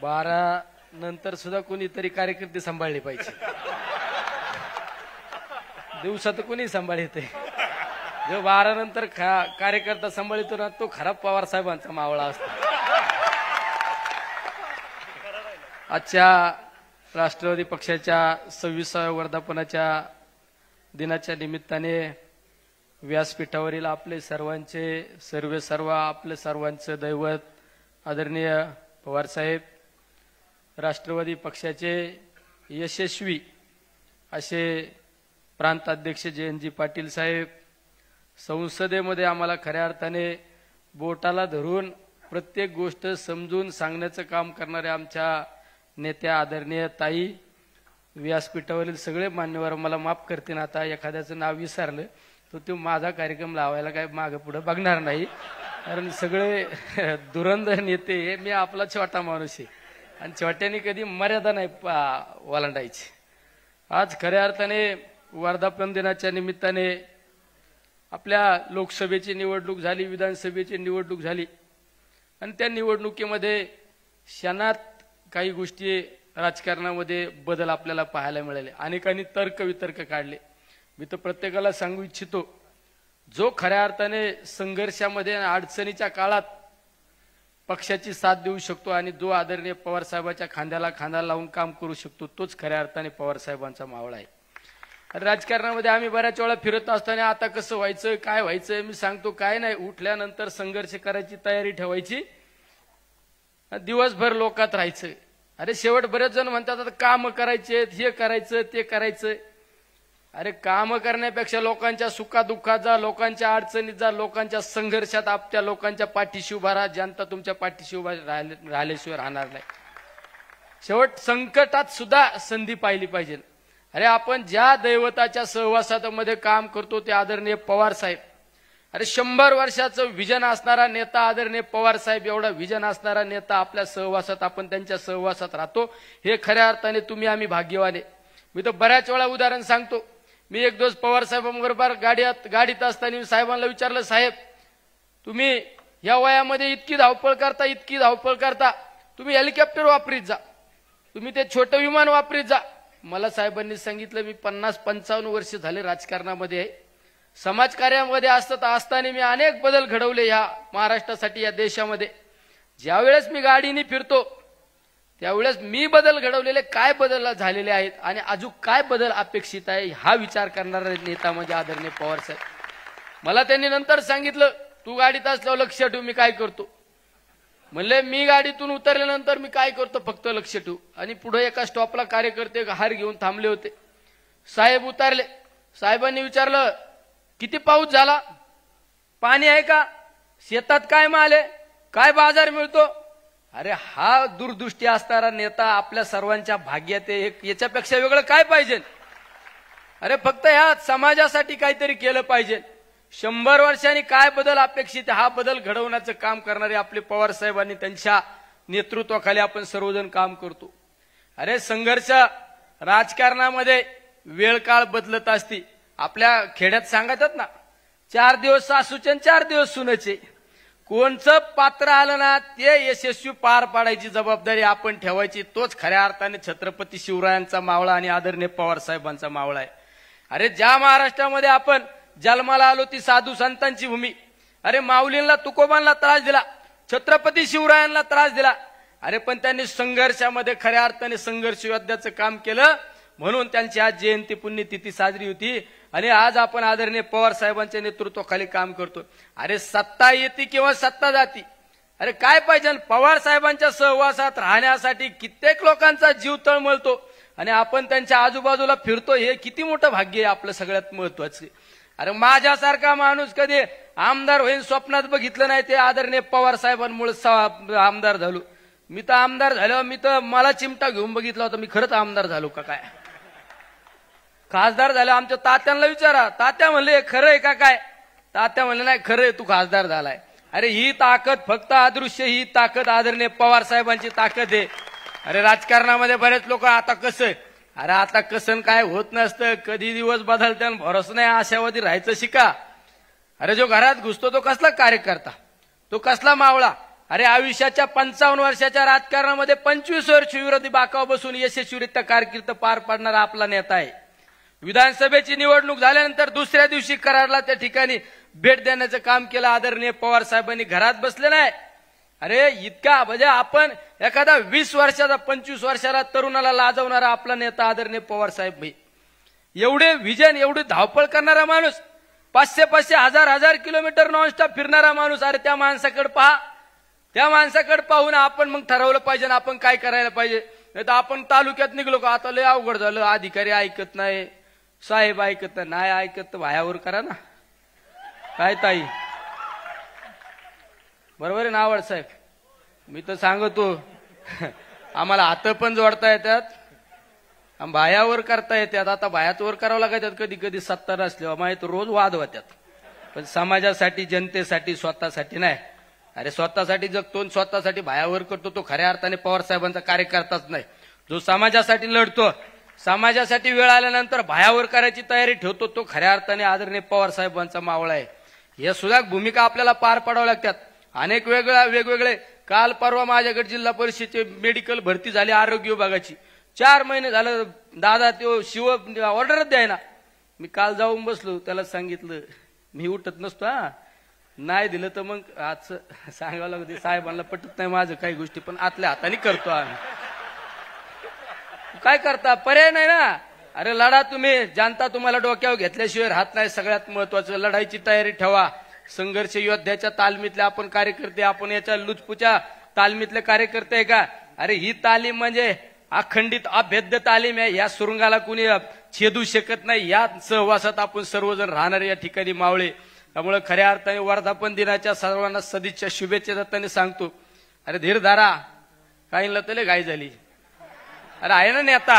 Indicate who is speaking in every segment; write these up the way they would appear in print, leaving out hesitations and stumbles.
Speaker 1: 12 नंतर सुद्धा कोणीतरी कार्यकर्ते सांभाळले पाहिजे. दिवसात कोणी सांभाळते. जो 12 नंतर कार्यकर्ता सांभाळतो ना तो खराब पवार साहेबांचा मावळा असतो. आजच्या राष्ट्रवादी पक्षाच्या 26व्या वर्धापनाच्या दिनाच्या निमित्ताने व्यासपीठावरील आपले सर्व आपले सर्वांचे दैवत आदरणीय पवार साहेब, राष्ट्रवादी पक्षाचे यशस्वी असे प्रांताध्यक्ष जयंतजी पाटील साहेब, संसदेमध्ये आम्हाला खऱ्या अर्थाने बोटाला धरून प्रत्येक गोष्ट समजून सांगण्याचं काम करणारे आमच्या नेत्या आदरणीय ताई, व्यासपीठावरील सगळे मान्यवर मला माफ करतील आता एखाद्याचं नाव विसरलं तर तो माझा कार्यक्रम लावायला काय मागे पुढे बघणार नाही, कारण सगळे धुरंधर नेते. मी आपला छोटा माणूस आहे आणि छोट्याने कधी मर्यादा नाही ओलांडायची. आज खऱ्या अर्थाने वर्धापन दिनाच्या निमित्ताने आपल्या लोकसभेची निवडणूक झाली, विधानसभेची निवडणूक झाली आणि त्या निवडणुकीमध्ये क्षणात काही गोष्टी राजकारणामध्ये बदल आपल्याला पाहायला मिळाले. अनेकांनी तर्कवितर्क काढले. मी तर प्रत्येकाला सांगू इच्छितो, जो खऱ्या अर्थाने संघर्षामध्ये अडचणीच्या काळात पक्षाची साथ देऊ शकतो आणि जो आदरणीय पवार साहेबांच्या खांद्याला खांदा लावून काम करू शकतो तोच खऱ्या अर्थाने पवार साहेबांचा मावळा आहे. राजकारणामध्ये आम्ही बऱ्याच वेळा फिरत असताना आता कसं व्हायचं, काय व्हायचं, मी सांगतो काय नाही, उठल्यानंतर संघर्ष करायची तयारी ठेवायची, दिवसभर लोकात राहायचं. अरे शेवट बरेच जण म्हणतात आता काम करायचे, हे करायचं ते करायचं. अरे काम करण्यापेक्षा लोकांच्या सुखादुःखात जा, लोकांच्या अडचणीत जा, लोकांच्या संघर्षात आपल्या लोकांच्या पाठीशी उभा राहा. जनता तुमच्या पाठीशी उभा राहिल्याशिवाय राहणार नाही. शेवट संकटात सुद्धा संधी पाहिली पाहिजे. अरे आपण ज्या दैवताच्या सहवासामध्ये काम करतो ते आदरणीय पवार साहेब, अरे 100 वर्षाचं विजन असणारा नेता आदरणीय पवार साहेब, एवढा विजन असणारा नेता आपल्या सहवासात, आपण त्यांच्या सहवासात राहतो, हे खऱ्या अर्थाने तुम्ही आम्ही भाग्यवान आहे. मी तर बऱ्याच वेळा उदाहरण सांगतो. मी एक दिवस पवार साहेबांबरोबर गाडीत असताना साहेबांना विचारलं, साहेब तुम्ही या वयामध्ये इतकी धावपळ करता, तुम्ही हेलिकॉप्टर वापरीत जा, तुम्ही ते छोटं विमान वापरीत जा. मला साहेबांनी सांगितलं, मी 50-55 वर्ष झाले राजकारणामध्ये आहे, समाजकार्यामध्ये असताना मी अनेक बदल घडवले या महाराष्ट्रासाठी, या देशामध्ये. ज्यावेळेस मी गाडीने फिरतो त्यावेळेस मी बदल घडवलेले काय बदल झालेले आहेत आणि अजून काय बदल अपेक्षित आहे हा विचार करणारा नेता म्हणजे आदरणीय पवार साहेब. मला त्यांनी नंतर सांगितलं, तू गाडीत असल्यावर लक्ष ठेव मी काय करतो. म्हणले मी गाडीतून उतरल्यानंतर मी काय करतो फक्त लक्ष ठेवू. आणि पुढे एका स्टॉपला कार्यकर्ते हार घेऊन थांबले होते. साहेब उतरले. साहेबांनी विचारलं, किती पाऊस झाला, पाणी आहे का, शेतात काय माल आहे, काय बाजार मिळतो. अरे हा दूरदृष्टी असणारा नेता आपल्या सर्वांच्या भाग्यात आहे. याच्यापेक्षा वेगळं काय पाहिजे. अरे फक्त ह्या समाजासाठी काहीतरी केलं पाहिजे. 100 वर्षांनी काय बदल अपेक्षित हा बदल घडवण्याचं काम करणारे आपले पवार साहेबांनी त्यांच्या नेतृत्वाखाली आपण सर्वजण काम करतो. अरे संघर्ष राजकारणामध्ये वेळ काळ बदलत असते. आपल्या खेड्यात सांगतात ना, 4 दिवस सासूचे 4 दिवस सुनेचे. कोणचं पात्र आलं ना ते यशस्वी पार पाडायची जबाबदारी आपण ठेवायची. तोच खऱ्या अर्थाने छत्रपती शिवरायांचा मावळा आणि आदरणीय पवार साहेबांचा मावळा आहे. अरे ज्या महाराष्ट्रामध्ये आपण जन्माला आलो ती साधू संतांची भूमी. अरे माऊलींना तुकोबांना त्रास दिला, छत्रपती शिवरायांना त्रास दिला. अरे पण त्यांनी संघर्षामध्ये खऱ्या अर्थाने संघर्ष योद्ध्याचं काम केलं म्हणून त्यांची आज जयंती पुण्यतिथी साजरी होती. आणि आज आपण आदरणीय पवार साहेबांच्या नेतृत्वाखाली काम करतो. अरे सत्ता येते किंवा सत्ता जाती, अरे काय पाहिजे. पवार साहेबांच्या सहवासात राहण्यासाठी कित्येक लोकांचा जीव तळमळतो आणि आपण त्यांच्या आजूबाजूला फिरतो, हे किती मोठं भाग्य आहे आपलं सगळ्यात महत्वाचं. अरे माझ्यासारखा माणूस कधी आमदार होईल स्वप्नात बघितलं नाही, ते आदरणीय पवार साहेबांमुळे आमदार झालो. मी तर आमदार झालो, मी तर मला चिमटा घेऊन बघितला होता, मी खरंच आमदार झालो का काय. खासदार झाले आमच्या तात्यांना विचारा, तात्या म्हणले खरं आहे का काय. तात्या म्हणले नाही खरं आहे, तू खासदार झालाय. अरे ही ताकद फक्त अदृश्य, ही ताकद आदरणीय पवार साहेबांची ताकद आहे. अरे राजकारणामध्ये बरेच लोक आता कसं, अरे आता कसं काय होत नसतं, कधी दिवस बदलते भरोसा नाही, आशावादी राहायचं शिका. अरे जो घरात घुसतो तो कसला कार्यकर्ता, तो कसला मावळा. अरे आयुष्याच्या 55 वर्षाच्या राजकारणामध्ये 25 वर्ष विरोधी बाकावर बसून यशस्वीरित्या कारकीर्द पार पाडणारा आपला नेता आहे. विधानसभेची निवडणूक झाल्यानंतर दुसऱ्या दिवशी कराडला त्या ठिकाणी भेट देण्याचं काम केलं आदरणीय पवार साहेबांनी. घरात बसले नाही. अरे इतका म्हणजे आपण एखादा 20 वर्षाचा 25 वर्षाला तरुणाला लाजवणारा आपला नेता आदरणीय पवार साहेब भाई. एवढे विजन, एवढी धावपळ करणारा माणूस, 500-500 हजार किलोमीटर नॉनस्टॉप फिरणारा माणूस. अरे त्या माणसाकडे पहा. त्या माणसाकडे पाहून आपण मग ठरवलं पाहिजे ना आपण काय करायला पाहिजे. नाही तर आपण तालुक्यात निघलो का आता लय अवघड झालं. अधिकारी ऐकत नाही, साहेब ऐकत नाही, ऐकत तर भायावर करा ना. काय ताई बरोबर आहे ना आवड साहेब. मी तर सांगतो आम्हाला हात पण जोडता येतात, भायावर करता येतात. आता भायाच वर करावं लागतात कधी कधी सत्ता नसल्यावर. माहिती रोज वाद होतात. पण समाजासाठी, जनतेसाठी, स्वतःसाठी नाही. अरे स्वतःसाठी जगतो, स्वतःसाठी भायावर करतो तो खऱ्या अर्थाने पवार साहेबांचा कार्यकर्ताच नाही. जो समाजासाठी लढतो, समाजासाठी वेळ आल्यानंतर भायावर करायची तयारी ठेवतो, तो खऱ्या अर्थाने आदरणीय पवार साहेबांचा मावळा आहे. या सुद्धा भूमिका आपल्याला पार पाडाव्या लागतात. अनेक वेगवेगळे काल परवा माझ्याकडे जिल्हा परिषदेची मेडिकल भरती झाली आरोग्य विभागाची. 4 महिने झालं दादा तो शिव ऑर्डरच द्यायना. मी काल जाऊन बसलो, त्याला सांगितलं मी उठत नसतो, हा नाही दिलं तर मग आज सांगावं लागतं. साहेबांना पटत नाही माझं काही गोष्टी, पण आतल्या हाताने करतो आम्ही. काय करता, पर्याय नाही ना. अरे लढा तुम्ही, जनता तुम्हाला डोक्यावर घेतल्याशिवाय राहत नाही. सगळ्यात महत्वाचं लढाईची तयारी ठेवा. संघर्ष योद्ध्याच्या तालमीतले आपण कार्यकर्ते, आपण याच्या लुचपुच्या तालमीतले कार्यकर्ते आहे का. अरे ही तालीम म्हणजे अखंडित अभेद्य तालीम आहे. या सुरुंगाला कुणी छेदू शकत नाही. या सहवासात आपण सर्वजण राहणारे या ठिकाणी मावळे. त्यामुळे खऱ्या अर्थाने वर्धापन दिनाच्या सर्वांना सदिच्छा शुभेच्छा दत्ताने सांगतो. अरे धीर धारा, काहींना तले घाई झाली. अरे आहे ना नेता.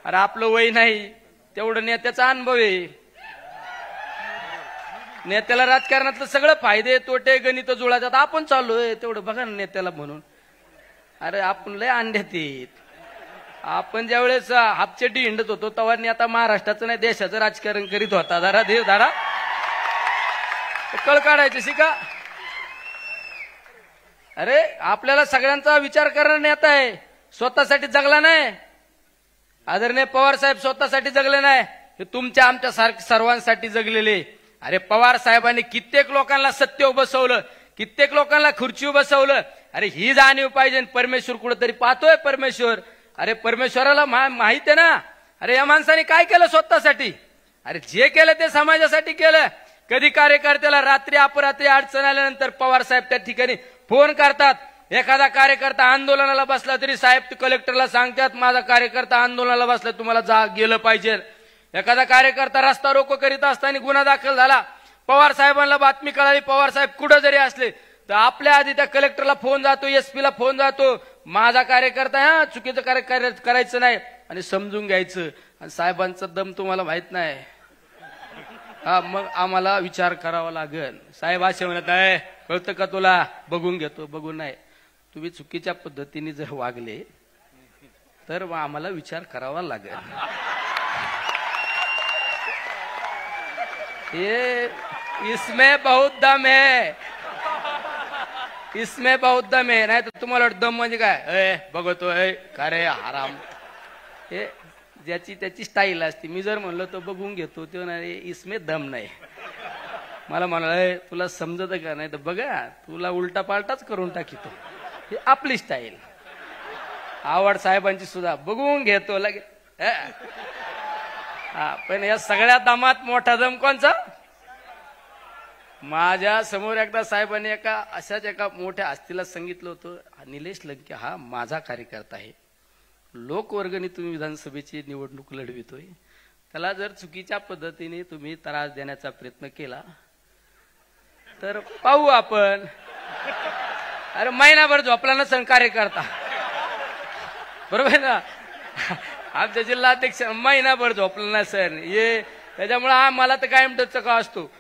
Speaker 1: अरे आपलं वय नाही तेवढं नेत्याचा अनुभव आहे. नेत्याला राजकारणातलं सगळं फायदे तोटे गणित जुळायचं. आपण चाललोय तेवढं बघा ना नेत्याला म्हणून. अरे आपण लय अंड्यात येत. आपण ज्यावेळेस हापचेटी हिंडत होतो तेव्हा नेता महाराष्ट्राचं नाही देशाचं राजकारण करीत होता. जरा धीर धारा, कळ काढायचं शिका. अरे आपल्याला सगळ्यांचा विचार करणारा नेता आहे. स्वतःसाठी जगला नाही. आदरणीय पवार साहेब स्वतःसाठी जगले नाही, हे तुमच्या आमच्या सर्वांसाठी जगलेले. अरे पवार साहेबांनी कित्येक लोकांना सत्तेवर बसवलं, कित्येक लोकांना खुर्चीवर बसवलं. अरे ही जाणीव पाहिजे. परमेश्वर कुठेतरी पाहतोय परमेश्वर. अरे परमेश्वराला माहित आहे ना. अरे या माणसाने काय केलं स्वतःसाठी. अरे जे केलं ते समाजासाठी केलं. कधी कार्यकर्त्याला रात्री अपरात्री अडचण आल्यानंतर पवार साहेब त्या ठिकाणी फोन करतात. एखादा कार्यकर्ता आंदोलनाला बसला तरी साहेब कलेक्टरला सांगतात माझा कार्यकर्ता आंदोलनाला बसला, तुम्हाला जा गेलं पाहिजे. एखादा कार्यकर्ता रस्ता रोको करीत असताना गुन्हा दाखल झाला, पवार साहेबांना बातमी कळाली, पवार साहेब कुठं जरी असले तर आपल्या आधी त्या कलेक्टरला फोन जातो, एसपीला फोन जातो, माझा कार्यकर्ता हा चुकीचं कार्य करायचं नाही आणि समजून घ्यायचं. आणि साहेबांचा दम तुम्हाला माहित नाही. हा मग आम्हाला विचार करावा लागेल. साहेब असे म्हणत आहे कळतं का तुला, बघून घेतो. बघून नाही, तुम्ही चुकीच्या पद्धतीने जर वागले तर आम्हाला विचार करावा लागेल. ये इसमें बहुत दम है, इसमें बहुत दम है. नाही तर तुम्हाला दम म्हणजे काय, बघतो का रे हराम. हे ज्याची त्याची स्टाईल असते. मी जर म्हणलो तर बघून घेतो, ते नाही इसमें दम नाही. मला म्हणाल तुला समजत का, नाही तर बघा तुला उलटा पालटाच करून टाकीतो. ही आपली स्टाईल. आवड साहेबांची सुद्धा बघून घेतो लगे. हा पण या सगळ्या दमात मोठा दम कोणचा. माझ्या समोर एकदा साहेबांनी अशाच एका मोठ्या हस्तीला सांगितलं होतं, निलेश लंके हा माझा कार्यकर्ता आहे, लोकवर्गणीतून विधानसभेची निवडणूक लढवितोय, त्याला जर चुकीच्या पद्धतीने तुम्ही त्रास देण्याचा प्रयत्न केला तर पाहू आपण. अरे महिनाभर झोपला नसेल कार्यकर्ता, बरोबर ना. आमच्या जिल्हाध्यक्ष महिनाभर झोपला नसेल. ये त्याच्यामुळे आम्हाला तर कायम टचका असतो,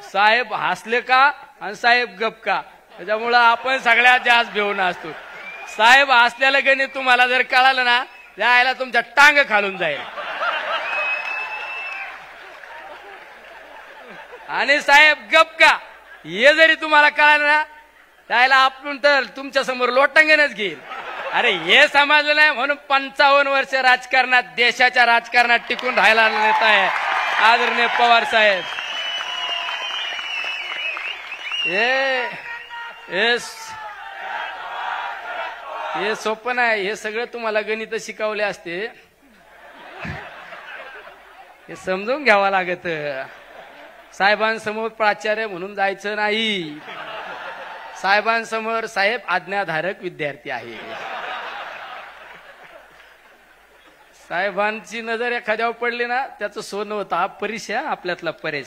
Speaker 1: साहेब हसले का आणि साहेब गप का. त्याच्यामुळं आपण सगळ्यात जास्त भिवून असतो. साहेब हसल्याला गणित तुम्हाला जर कळालं ना, त्याला तुमच्या टांग खालून जाईल. आणि साहेब गप का हे जरी तुम्हाला कळालं ना, त्याला आपण तर तुमच्या समोर लोटांगणच घेईल. अरे हे समजलं नाही म्हणून 55 वर्ष राजकारणात, देशाच्या राजकारणात टिकून राहायला नेता आहे आदरणीय पवार साहेब. हे सोपं नाही. हे सगळं तुम्हाला गणित शिकवले असते, हे समजून घ्यावं लागत. साहेबांसमोर प्राचार्य म्हणून जायचं नाही. साहेबांसमोर साहेब आज्ञाधारक विद्यार्थी आहे. साहेबांची नजर एखाद्यावर पडली ना त्याचं सोनं होतं. हा परेश आहे आपल्यातला परेश.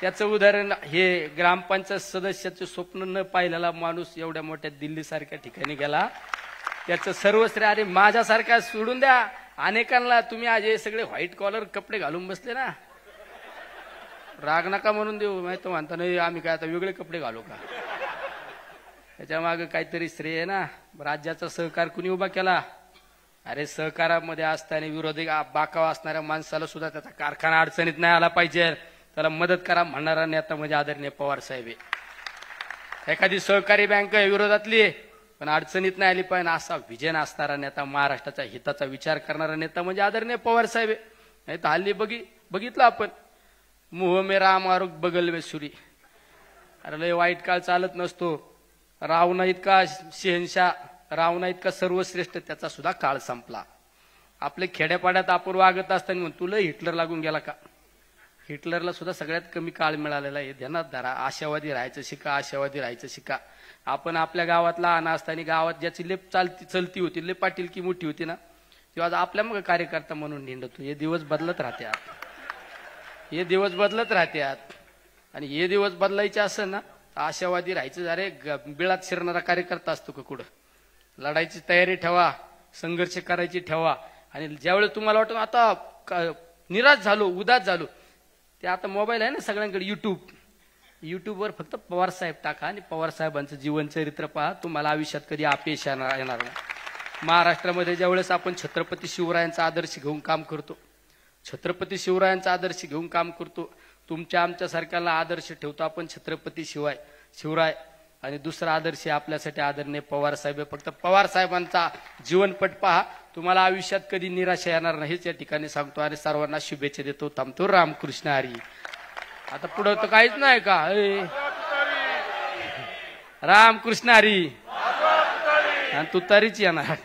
Speaker 1: त्याचं उदाहरण हे ग्रामपंचायत सदस्याचे स्वप्न न पाहिलेला माणूस एवढ्या मोठ्या दिल्ली सारख्या ठिकाणी गेला. त्याचं सर्वश्रेय. अरे माझ्यासारखा सोडून द्या, अनेकांना तुम्ही आज हे सगळे व्हाईट कॉलर कपडे घालून बसले ना, राग नका म्हणून देऊ. माहिती म्हणता नाही आम्ही काय आता वेगळे कपडे घालू का? त्याच्या मागे काहीतरी श्रेय आहे ना. राज्याचा सहकार कुणी उभा केला? अरे सहकारामध्ये असताना विरोधी बाकावा असणाऱ्या माणसाला सुद्धा त्याचा कारखाना अडचणीत नाही आला पाहिजे, त्याला मदत करा म्हणणारा नेता म्हणजे आदरणीय पवार साहेब आहे. एखादी सहकारी बँक विरोधातली पण अडचणीत नाही आली पाहिजे असा विजन असणारा नेता, महाराष्ट्राच्या हिताचा विचार करणारा नेता म्हणजे आदरणीय पवार साहेब आहे. नाही तर हल्ली बघितलं आपण, मुह मेरा मारुक बगल में सुरी. अरे लय वाईट काळ चालत नसतो. रावणा इतका शहनशाह, रावणा इतका सर्वश्रेष्ठ, त्याचा सुद्धा काळ संपला. आपले खेड्यापाड्यात आपण वागत असताना म्हणून तुला हिटलर लागून गेला का? हिटलरला सुद्धा सगळ्यात कमी काळ मिळालेला आहे. ध्यानात धरा. आशावादी राहायचं शिका, आशावादी राहायचं शिका. आपण आपल्या गावात लहान असताना गावात ज्याची लेप चलती होती, लेप पाटील की मोठी होती ना, तेव्हा आपल्या मग कार्यकर्ता म्हणून निंडतो. हे दिवस बदलत राहतात, हे दिवस बदलत राहतात. आणि हे दिवस बदलायचे असं ना आशावादी राहायचं. अरे बिळात शिरणारा कार्यकर्ता असतो का कुठं? लढायची तयारी ठेवा, संघर्ष करायची ठेवा. आणि ज्यावेळेस तुम्हाला वाटतं आता निराश झालो, उदास झालो, ते आता मोबाईल आहे ना सगळ्यांकडे, युट्यूबवर फक्त पवार साहेब टाका आणि पवार साहेबांचं जीवनचरित्र पहा. तुम्हाला आयुष्यात कधी अपयश येणार नाही. महाराष्ट्रामध्ये ज्यावेळेस आपण छत्रपती शिवरायांचा आदर्श घेऊन काम करतो, छत्रपती शिवरायांचा आदर्श घेऊन काम करतो, तुमच्या आमच्या सारख्याला आदर्श ठेवतो आपण छत्रपती शिवराय. आणि दुसरा आदर्श आपल्यासाठी आदरणीय पवार साहेब. फक्त पवार साहेबांचा जीवनपट पहा, तुम्हाला आयुष्यात कधी निराशा येणार नाहीच या ठिकाणी सांगतो. आणि सर्वांना शुभेच्छा देतो. थांबतो. रामकृष्ण हरी. आता पुढं तर काहीच नाही का? रामकृष्ण हरी. आणि तू तरीच येणार.